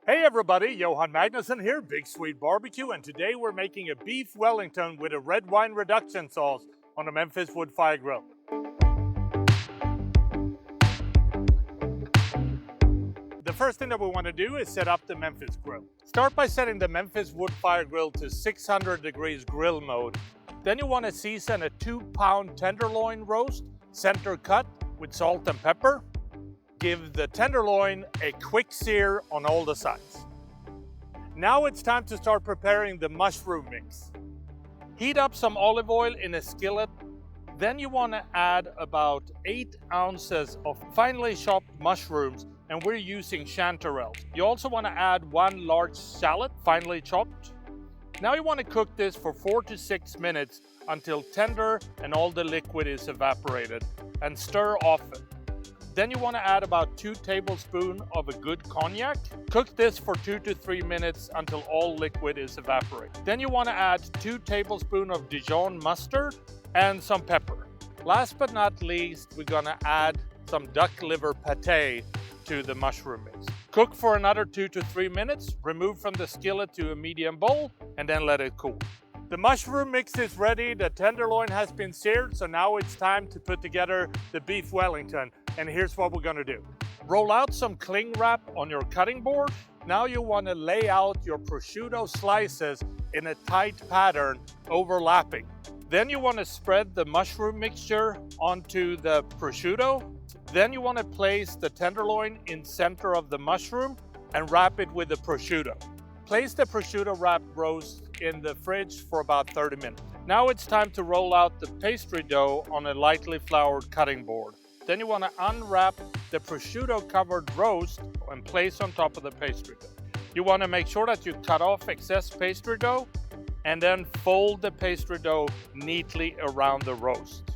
Hey everybody, Johan Magnusson here, Big Swede Barbecue, and today we're making a Beef Wellington with a red wine reduction sauce on a Memphis wood fire grill. The first thing that we want to do is set up the Memphis Grill. Start by setting the Memphis wood fire grill to 600 degrees grill mode. Then you want to season a 2-pound tenderloin roast, center cut with salt and pepper. Give the tenderloin a quick sear on all the sides. Now it's time to start preparing the mushroom mix. Heat up some olive oil in a skillet. Then you want to add about 8 ounces of finely chopped mushrooms, and we're using chanterelles. You also want to add 1 large shallot, finely chopped. Now you want to cook this for 4 to 6 minutes until tender and all the liquid is evaporated, and stir often. Then you want to add about 2 tablespoons of a good cognac. Cook this for 2 to 3 minutes until all liquid is evaporated. Then you want to add 2 tablespoons of Dijon Mustard and some pepper. Last but not least, we're going to add some duck liver pate to the mushroom mix. Cook for another 2 to 3 minutes, remove from the skillet to a medium bowl, and then let it cool. The mushroom mix is ready, the tenderloin has been seared, so now it's time to put together the Beef Wellington. And here's what we're gonna do. Roll out some cling wrap on your cutting board. Now you wanna lay out your prosciutto slices in a tight pattern, overlapping. Then you wanna spread the mushroom mixture onto the prosciutto. Then you wanna place the tenderloin in center of the mushroom and wrap it with the prosciutto. Place the prosciutto wrapped roast in the fridge for about 30 minutes. Now it's time to roll out the pastry dough on a lightly floured cutting board. Then you want to unwrap the prosciutto covered roast and place on top of the pastry dough. You want to make sure that you cut off excess pastry dough and then fold the pastry dough neatly around the roast.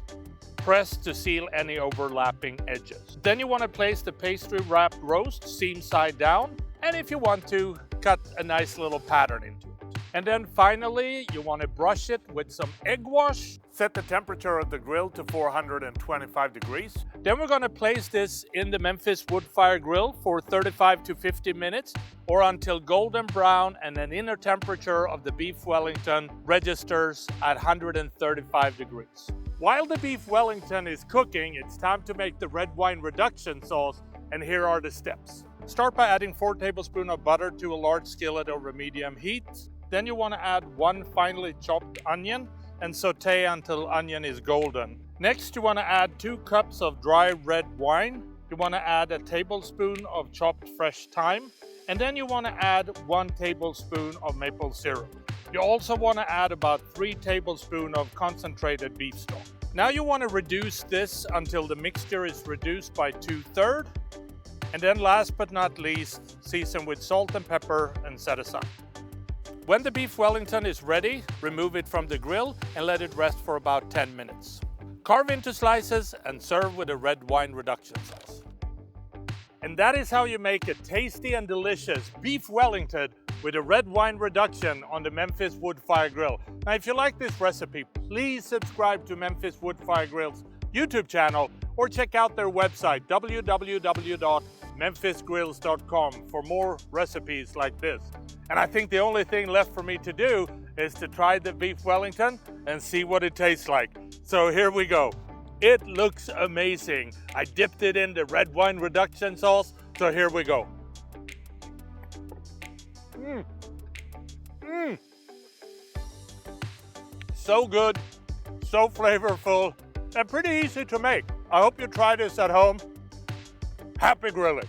Press to seal any overlapping edges. Then you want to place the pastry wrapped roast seam side down, and if you want to, cut a nice little pattern into it. And then finally, you want to brush it with some egg wash. Set the temperature of the grill to 425 degrees. Then we're going to place this in the Memphis wood fire grill for 35 to 50 minutes or until golden brown and an inner temperature of the Beef Wellington registers at 135 degrees. While the Beef Wellington is cooking, it's time to make the red wine reduction sauce, and here are the steps. Start by adding 4 tablespoons of butter to a large skillet over medium heat. Then you want to add 1 finely chopped onion and saute until onion is golden. Next, you want to add 2 cups of dry red wine. You want to add a tablespoon of chopped fresh thyme, and then you want to add 1 tablespoon of maple syrup. You also want to add about 3 tablespoons of concentrated beef stock. Now you want to reduce this until the mixture is reduced by 2/3. And then last but not least, season with salt and pepper and set aside. When the Beef Wellington is ready, remove it from the grill and let it rest for about 10 minutes. Carve into slices and serve with a red wine reduction sauce. And that is how you make a tasty and delicious Beef Wellington with a red wine reduction on the Memphis wood fire grill. Now, if you like this recipe, please subscribe to Memphis Wood Fire Grill's YouTube channel or check out their website, www.memphisgrills.com, for more recipes like this. And I think the only thing left for me to do is to try the Beef Wellington and see what it tastes like. So here we go. It looks amazing. I dipped it in the red wine reduction sauce, so here we go. So good, so flavorful, and pretty easy to make. I hope you try this at home. Happy grilling.